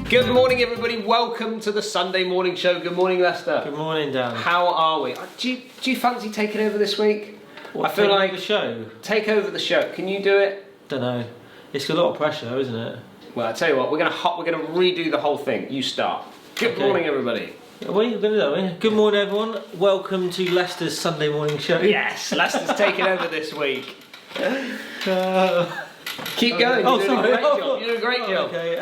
Good morning, everybody. Welcome to the Sunday morning show. Good morning, Lester. Good morning, Dan. How are we? Do you fancy taking over this week? What, I feel like the show. Take over the show. Can you do it? Don't know. It's a lot of pressure, isn't it? Well, I tell you what. We're gonna redo the whole thing. You start. Good morning, everybody. What are you going to do? Good morning, everyone. Welcome to Leicester's Sunday morning show. Yes, Leicester's taking over this week. Keep going. Oh, You're doing sorry. a great job. You're doing a great job. Okay.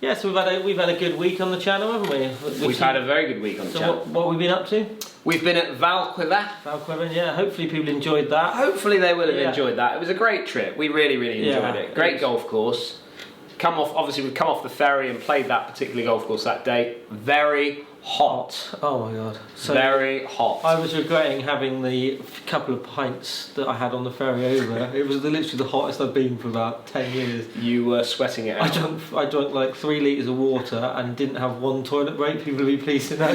Yeah, so we've had a good week on the channel, haven't we? We've had a very good week on the channel. What have we been up to? We've been at Valquevin. Yeah. Hopefully people enjoyed that. Hopefully they will have enjoyed that. It was a great trip. We really enjoyed it. Great golf course. Obviously we've come off the ferry and played that particular golf course that day. Very hot. Oh my god. So very hot. I was regretting having the couple of pints that I had on the ferry over. It was literally the hottest I've been for about 10 years. You were sweating it out. I drank like 3 litres of water and didn't have one toilet break. People will be pleased to know.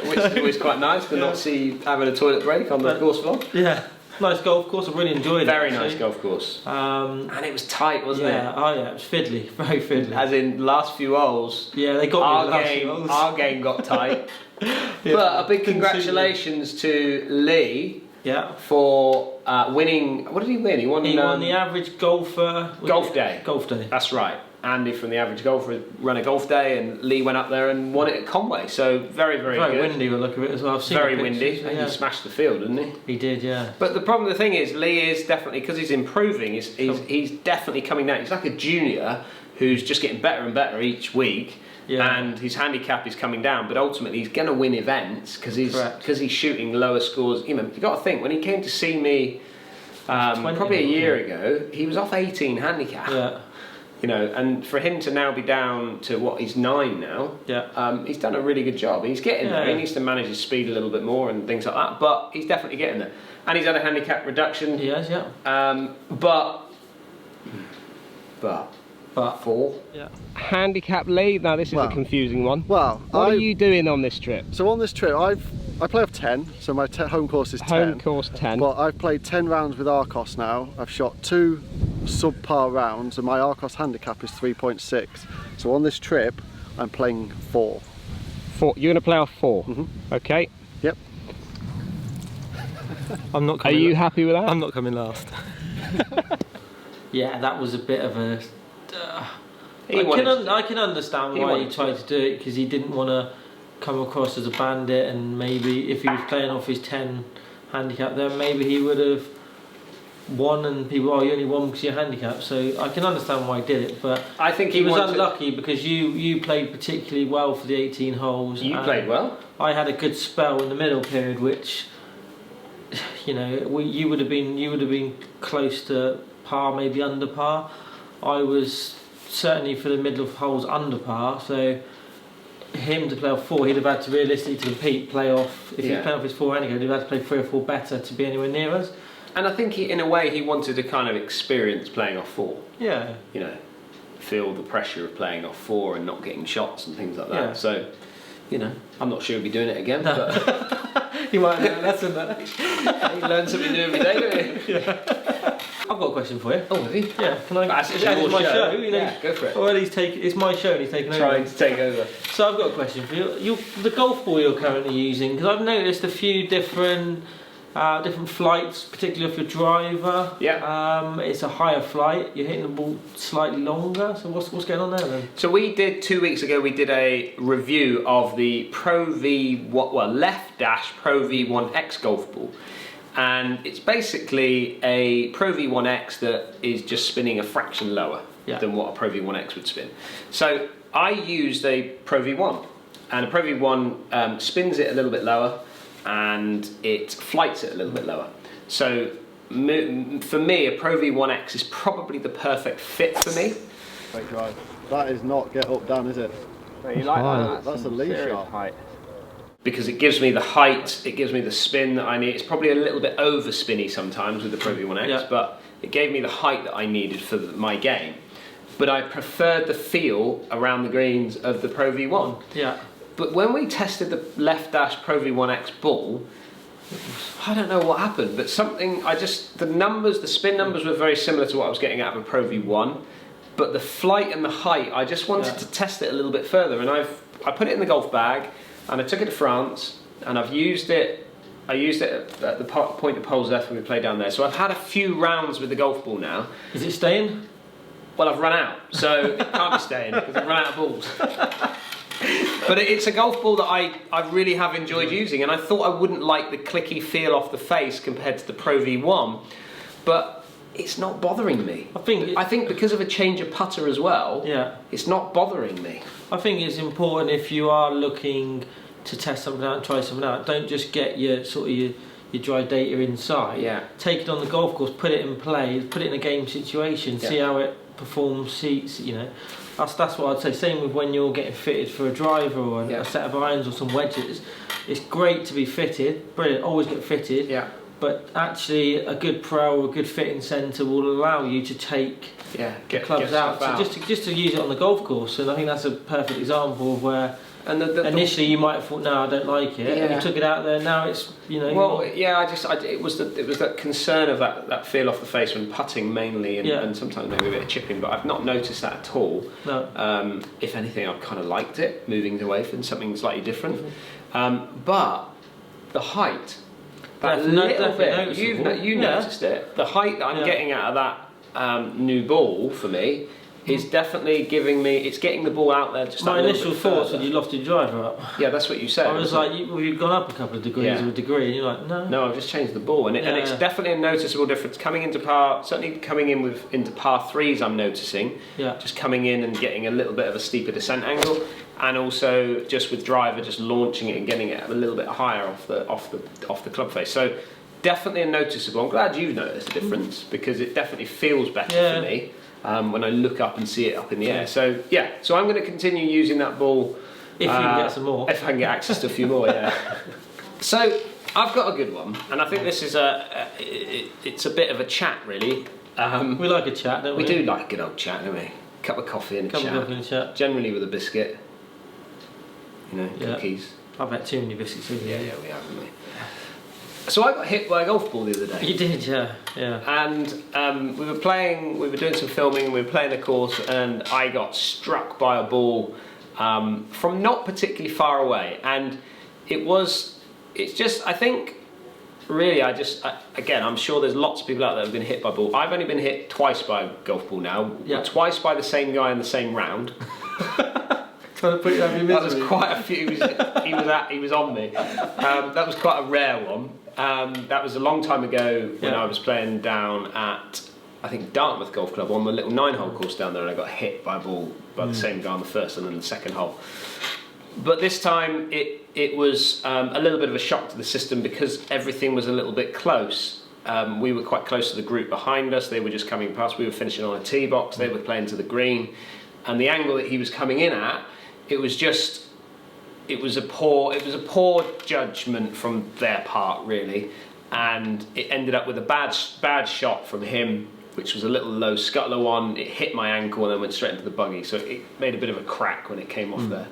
Which was quite nice to not see you having a toilet break on the course vlog. Yeah. Nice golf course, I really enjoyed it. Very nice golf course. And it was tight, wasn't it? Oh yeah, it was fiddly, very fiddly. As in, the last few holes, yeah, they got me our game got tight. But a big congratulations to Lee for winning. What did he win? He won the average golfer... Golf day. Golf day. That's right. Andy from the Average Golfer ran a golf day, and Lee went up there and won it at Conway. So very good. Very windy, we'll look at it as well. I've seen very windy. Yeah. He smashed the field, didn't he? He did, yeah. But the thing is, Lee is definitely, because he's improving, he's definitely coming down. He's like a junior who's just getting better and better each week. Yeah. And his handicap is coming down, but ultimately he's going to win events because he's shooting lower scores. You know, you've got to think, when he came to see me probably a year ago, he was off 18 handicap. Yeah. You know, and for him to now be down to what, he's 9 now. Yeah. He's done a really good job. He's getting there. He needs to manage his speed a little bit more and things like that. But he's definitely getting there. And he's had a handicap reduction. He has, yeah. But 4. Yeah. Handicap lead. Now this is a confusing one. Well, what are you doing on this trip? So on this trip, I play off 10. So my home course is 10. Home course 10. But I've played 10 rounds with Arcos now. I've shot 2 subpar rounds, and my Arcos handicap is 3.6. So on this trip, I'm playing 4. 4. You're going to play off 4. Mm-hmm. Okay. Yep. I'm not. Are you happy with that? I'm not coming last. Yeah, that was a bit of a. I can understand why he tried to do it, because he didn't want to come across as a bandit, and maybe if he was playing off his 10 handicap, then maybe he would have won, and people, you only won because you're handicapped. So I can understand why he did it, but I think he was unlucky because you played particularly well for the 18 holes. You played well. I had a good spell in the middle period, which, you know, you would have been close to par, maybe under par. I was certainly for the middle of holes under par, so him to play off 4, he'd have had to realistically compete, play off. If he played off his 4 handicap, he'd have had to play 3 or 4 better to be anywhere near us. And I think in a way he wanted to kind of experience playing off 4. Yeah. You know, feel the pressure of playing off 4 and not getting shots and things like that. Yeah. So, you know, I'm not sure he'll be doing it again. No. But he might learn a lesson there. He learns something new every day, don't he? Yeah. I've got a question for you. Oh, have you? Yeah. Can I? It's my show. You know, yeah, go for it. Well, it's my show and he's taking over. Trying to take over. So I've got a question for you. The golf ball you're currently using, because I've noticed a few different flights, particularly off your driver. Yeah. It's a higher flight. You're hitting the ball slightly longer. So what's going on there then? So we did 2 weeks ago. We did a review of the Left Dash Pro V1X golf ball. And it's basically a Pro V1X that is just spinning a fraction lower than what a Pro V1X would spin. So I used a Pro V1, and a Pro V1 spins it a little bit lower, and it flights it a little bit lower. So for me, a Pro V1X is probably the perfect fit for me. Great drive. That is not get up down, is it? You like that? That's a lee shot. Because it gives me the height, it gives me the spin that I need. It's probably a little bit over spinny sometimes with the Pro V1X, but it gave me the height that I needed for my game. But I preferred the feel around the greens of the Pro V1. Yeah. But when we tested the Left Dash Pro V1X ball, I don't know what happened, but the spin numbers were very similar to what I was getting out of a Pro V1. but the flight and the height, I just wanted to test it a little bit further, and I put it in the golf bag, and I took it to France, and I've used it. I used it at the point of Poles Left when we played down there. So I've had a few rounds with the golf ball now. Is it staying? Well, I've run out, so it can't be staying because I've run out of balls. But it's a golf ball that I really have enjoyed using, and I thought I wouldn't like the clicky feel off the face compared to the Pro V1, but it's not bothering me. I think because of a change of putter as well, it's not bothering me. I think it's important if you are looking to test something out and try something out. Don't just get your dry data inside. Take it on the golf course, put it in play, put it in a game situation, see how it performs. That's what I'd say. Same with when you're getting fitted for a driver or a set of irons or some wedges. It's great to be fitted, brilliant. Always get fitted. But actually, a good pro or a good fitting centre will allow you to take the clubs out. So just to use it on the golf course, and I think that's a perfect example of where. And initially you might have thought, no, I don't like it. And you took it out there. Now it's Well, it was that concern of that feel off the face when putting mainly, and sometimes maybe a bit of chipping. But I've not noticed that at all. No. If anything, I've kind of liked it, moving away from something slightly different. But the height, that little bit, you noticed it. The height that I'm getting out of that new ball for me. Is definitely getting the ball out there just My initial thoughts when you lost your driver up. Yeah, that's what you said. I was like, you've gone up a couple of degrees or a degree, and you're like, no. No, I've just changed the ball, and it's definitely a noticeable difference. Coming into par, certainly coming in into par threes, I'm noticing. Just coming in and getting a little bit of a steeper descent angle, and also just with driver, just launching it and getting it a little bit higher off the club face. So definitely a noticeable. I'm glad you've noticed a difference because it definitely feels better for me. When I look up and see it up in the air. So I'm going to continue using that ball. If you can get some more. If I can get access to a few more, So I've got a good one, and I think this is it's a bit of a chat really. We like a chat, don't we? We do like a good old chat, don't we? Cup of coffee and a chat. Generally with a biscuit. Cookies. I've had too many biscuits with you. Yeah, we have, haven't we? So I got hit by a golf ball the other day. You did, yeah. And we were doing some filming, we were playing the course, and I got struck by a ball from not particularly far away. And I think, really, again, I'm sure there's lots of people out there who've been hit by a ball. I've only been hit twice by a golf ball now, twice by the same guy in the same round. Trying to put you out of your misery. That was quite a few. He was on me. That was quite a rare one. That was a long time ago when I was playing down at, I think, Dartmouth Golf Club on the little 9-hole course down there, and I got hit by a ball by the same guy on the first and then the second hole. But this time it was a little bit of a shock to the system because everything was a little bit close. We were quite close to the group behind us. They were just coming past. We were finishing on a tee box. They were playing to the green, and the angle that he was coming in at. It was a poor judgment from their part, really, and it ended up with a bad shot from him, which was a little low scuttler one. It hit my ankle and then went straight into the buggy, so it made a bit of a crack when it came off there.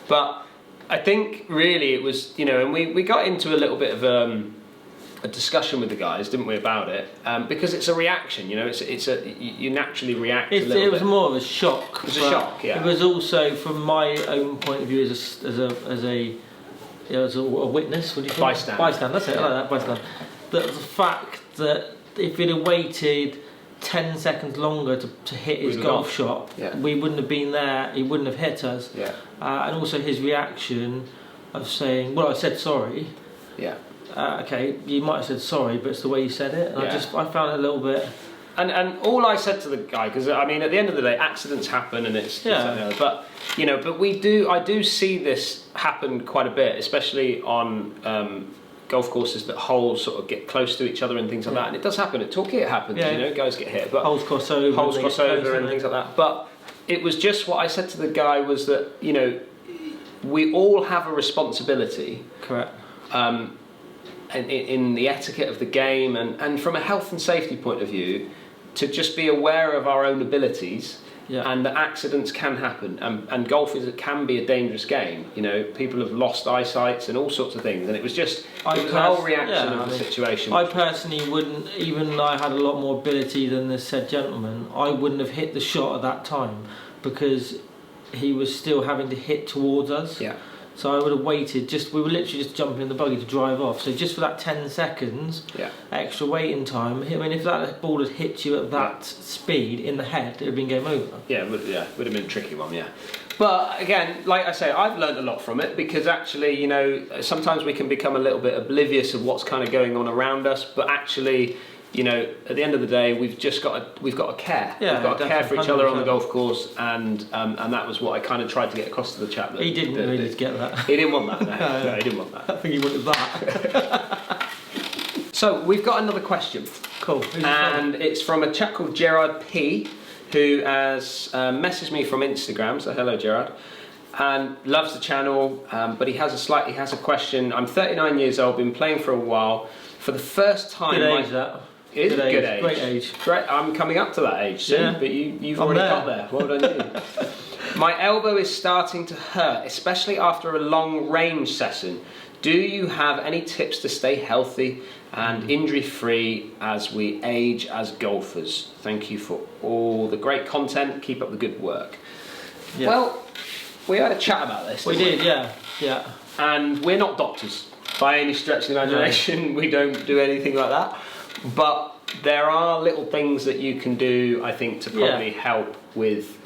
But I think really it was, and we got into a little bit of a discussion with the guys, didn't we, about it? Because it's a reaction, you naturally react a little bit. It was more of a shock. It was a shock, yeah. It was also, from my own point of view, as a witness, what do you call bystander. it? Bystander, that's it, I like that, bystander. The fact that if he'd have waited 10 seconds longer to hit his golf shot, we wouldn't have been there, he wouldn't have hit us. And also his reaction of saying, well, I said sorry. Okay, you might have said sorry, but it's the way you said it. And I found it a little bit. And all I said to the guy, because I mean, at the end of the day, accidents happen, and but I do see this happen quite a bit, especially on golf courses that holes sort of get close to each other and things like that. And it does happen at Torquay. It happens, guys get hit, but holes cross over, and things like that. But it was just what I said to the guy was that we all have a responsibility. Correct. In the etiquette of the game and from a health and safety point of view, to just be aware of our own abilities and the accidents can happen, and golf can be a dangerous game. You know, people have lost eyesights and all sorts of things, and it was just the whole reaction of the situation. I personally wouldn't, even though I had a lot more ability than this said gentleman, I wouldn't have hit the shot at that time because he was still having to hit towards us. Yeah. So I would have waited. We were literally just jumping in the buggy to drive off. So just for that 10 seconds, extra waiting time. I mean, if that ball had hit you at that speed in the head, it would have been game over. Yeah, would have been a tricky one. Yeah. But again, like I say, I've learned a lot from it because actually, you know, sometimes we can become a little bit oblivious of what's kind of going on around us. But actually, you know, at the end of the day, we've got to care. Yeah, we've got to care for each 100%. other on the golf course, and that was what I kind of tried to get across to the chap. He didn't really get that. He didn't want that. No, he didn't want that. I think he wanted that. So we've got another question. Cool. And it's from a chap called Gerard P, who has messaged me from Instagram. So hello, Gerard. And loves the channel, but he has a question. I'm 39 years old, been playing for a while. For the first time, good age that. It is a good age. Great age. Great. I'm coming up to that age soon, but you've already got there. Well done you. My elbow is starting to hurt, especially after a long range session. Do you have any tips to stay healthy and injury-free as we age as golfers? Thank you for all the great content. Keep up the good work. Yeah. Well, we had a chat about this. We did, yeah. And we're not doctors by any stretch of the imagination. No. We don't do anything like that. But there are little things that you can do, I think, to probably help with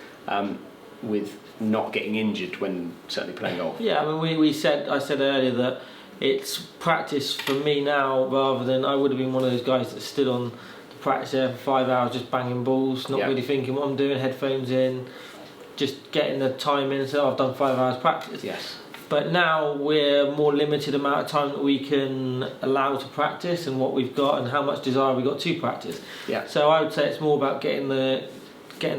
not getting injured when certainly playing golf. Yeah, I mean, I said earlier that it's practice for me now rather than I would have been one of those guys that stood on the practice area for 5 hours just banging balls, not really thinking what I'm doing, headphones in, just getting the time in and say, I've done 5 hours practice. Yes. But now we're more limited amount of time that we can allow to practice and what we've got and how much desire we've got to practice. Yeah. So I would say it's more about getting the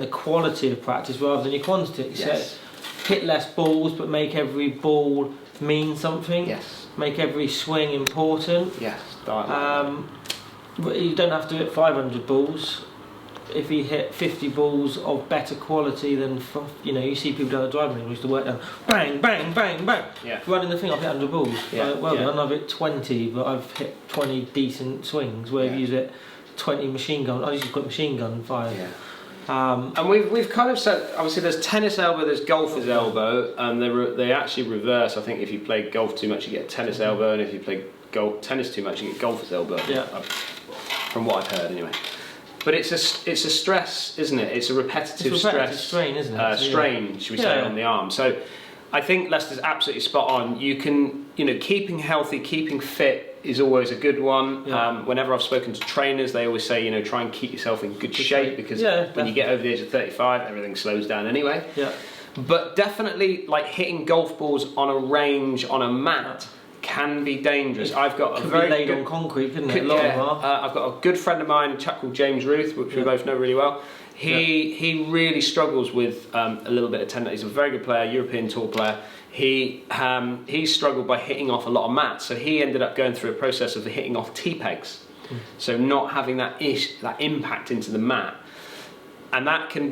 quality of practice rather than your quantity. Yes. So hit less balls but make every ball mean something. Yes. Make every swing important. Yes. You don't have to hit 500 balls. If you hit 50 balls of better quality than, you see people down the driving range used to work down, bang, bang, bang, bang, running the thing, I've hit 100 balls. Done, I've hit 20, but I've hit 20 decent swings, where you hit 20 machine gun, I usually put machine gun fire. Yeah. And we've kind of said, obviously there's tennis elbow, there's golfer's elbow, and they actually reverse. I think if you play golf too much you get tennis elbow, and if you play tennis too much you get golfer's elbow. Yeah. From what I've heard anyway. But it's a stress, isn't it? It's a repetitive stress. Strain, isn't it? Strain, should we say, on the arm. So I think Lester's absolutely spot on. You can, keeping healthy, keeping fit is always a good one. Yeah. Whenever I've spoken to trainers, they always say, try and keep yourself in good shape because when you get over the age of 35, everything slows down anyway. Yeah. But definitely, like hitting golf balls on a range, on a mat, can be dangerous. I've got a very laid on concrete, couldn't it? I've got a good friend of mine, a chap called James Ruth, which we both know really well. He really struggles with a little bit of tendon. He's a very good player, European tour player. He struggled by hitting off a lot of mats, so he ended up going through a process of hitting off tee pegs, so not having that impact into the mat. And that can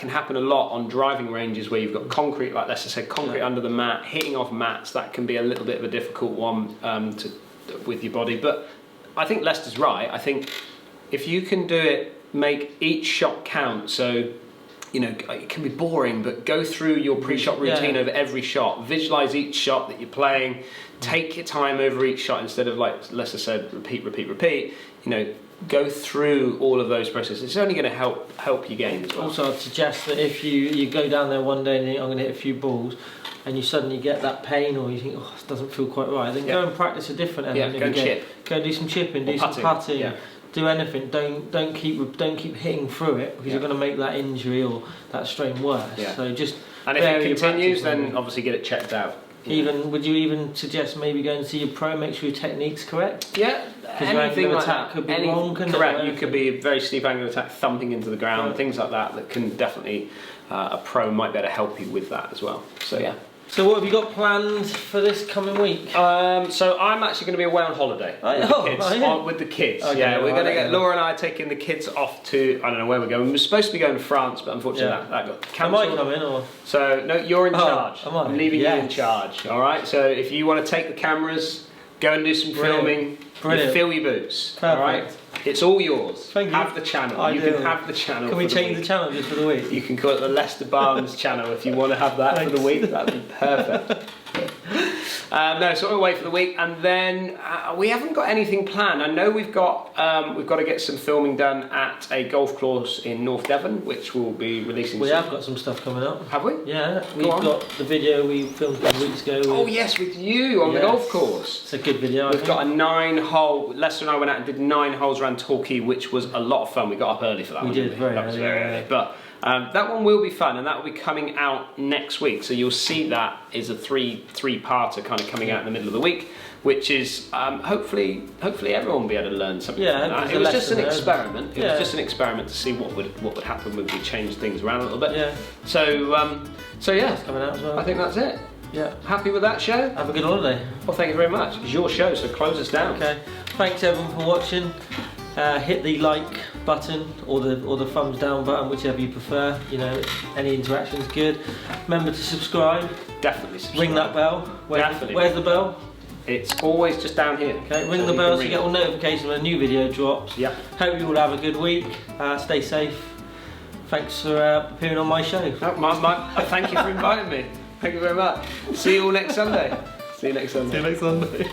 happen a lot on driving ranges where you've got concrete, like let's just say concrete under the mat, hitting off mats. That can be a little bit of a difficult one with your body. But I think Lester's right. I think if you can do it, make each shot count. So it can be boring, but go through your pre-shot routine over every shot. Visualize each shot that you're playing. Take your time over each shot instead of, like Lester said, repeat. Go through all of those processes. It's only going to help your game as well. Also, I'd suggest that if you go down there one day and you think, I'm going to hit a few balls, and you suddenly get that pain, or you think, this doesn't feel quite right, then go and practice a different element. Go and chip. Go do some chipping, do some putting, do anything. Don't keep hitting through it because you're going to make that injury or that strain worse. Yeah. So just and if it continues, then obviously get it checked out. Would you even suggest maybe going and see your pro, make sure your technique's correct? Yeah, anything like that could be wrong. Correct. You could be a very steep angle attack, thumping into the ground, things like that. That can definitely a pro might be able to help you with that as well. So yeah. So what have you got planned for this coming week? So I'm actually going to be away on holiday with the kids. Okay, yeah, we're going to get yeah. Laura and I taking the kids off to, I don't know where we're going. We were supposed to be going to France, but unfortunately that got cancelled. Am I coming or? So no, you're in charge. Am I? I'm leaving you in charge. All right. So if you want to take the cameras, go and do some filming. Brilliant. Fill your boots. Perfect. All right. It's all yours. Thank you. Have the channel. You can have the channel. Can we change the channel just for the week? You can call it the Leicester Barnes channel if you want to have that for the week. That'd be perfect. No, so we're away for the week, and then we haven't got anything planned. I know we've got to get some filming done at a golf course in North Devon, which we'll be releasing. We soon. have got some stuff coming up. Have we? Yeah, we've got the video we filmed a couple of weeks ago. Oh yes, with you on the golf course. It's a good video. We've got a 9-hole. Lester and I went out and did 9 holes around Torquay, which was a lot of fun. We got up early for that. We did very early. But that one will be fun, and that will be coming out next week. So you'll see that is a three-parter kind of coming out in the middle of the week, which is hopefully everyone will be able to learn something from that. It was just an experiment. It was just an experiment to see what would happen when we changed things around a little bit. Yeah. So yeah, it's coming out as well. I think that's it. Yeah. Happy with that show? Have a good holiday. Well, thank you very much. It's your show, so close us down. Okay. Thanks everyone for watching. Hit the like button or the thumbs down button, whichever you prefer. You know, any interaction is good. Remember to subscribe. Definitely subscribe. Ring that bell. Where's the bell? It's always just down here. Okay, ring the bell so you get all notifications when a new video drops. Yeah. Hope you all have a good week. Stay safe. Thanks for appearing on my show. Thank you for inviting me. Thank you very much. See you all next Sunday. See you next Sunday.